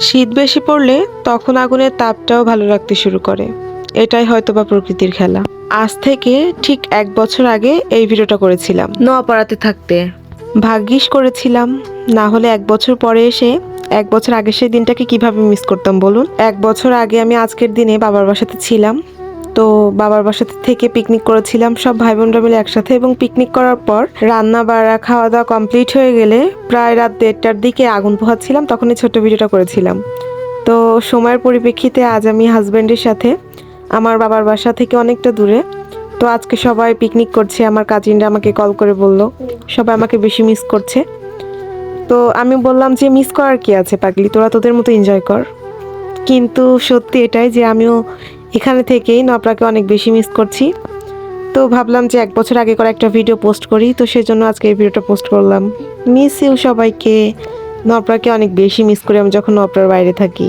শীত বেশি পড়লে তখন আগুনের তাপটাও ভালো লাগতে শুরু করে। এটাই হয়তোবা প্রকৃতির খেলা। আজ থেকে ঠিক 1 বছর আগে এই ভিডিওটা করেছিলাম নোয়াপাড়াতে থাকতে। ভাগ্যিস করেছিলাম, না হলে 1 বছর পরে এসে 1 বছর আগে সেই দিনটাকে কিভাবে মিস করতাম বলুন। 1 বছর আগে আমি আজকের দিনে বাবার বাসাতে ছিলাম। তো বাবার বাসাতে থেকে পিকনিক করেছিলাম সব ভাই বোনরা মিলে একসাথে, এবং পিকনিক করার পর রান্না বাড়া খাওয়া দাওয়া কমপ্লিট হয়ে গেলে প্রায় রাত 1:30টার দিকে আগুন পোহাচ্ছিলাম, তখনই ছোট্ট ভিডিওটা করেছিলাম। তো সময়ের পরিপ্রেক্ষিতে আজ আমি হাজব্যান্ডের সাথে আমার বাবার বাসা থেকে অনেকটা দূরে। তো আজকে সবাই পিকনিক করছে, আমার কাজিনরা আমাকে কল করে বলল সবাই আমাকে বেশি মিস করছে। তো আমি বললাম যে মিস করার কি আছে পাগলি, তোরা তোদের মতো এনজয় কর। কিন্তু সত্যি এটাই যে আমিও এখানে থেকেই নপরাকে অনেক বেশি মিস করছি। তো ভাবলাম যে 1 বছর আগে করা একটা ভিডিও পোস্ট করি, তো সেজন্য আজকে এই ভিডিওটা পোস্ট করলাম। মিস ইউ সবাইকে। নপরাকে অনেক বেশি মিস করি আমি যখন নপরার বাইরে থাকি।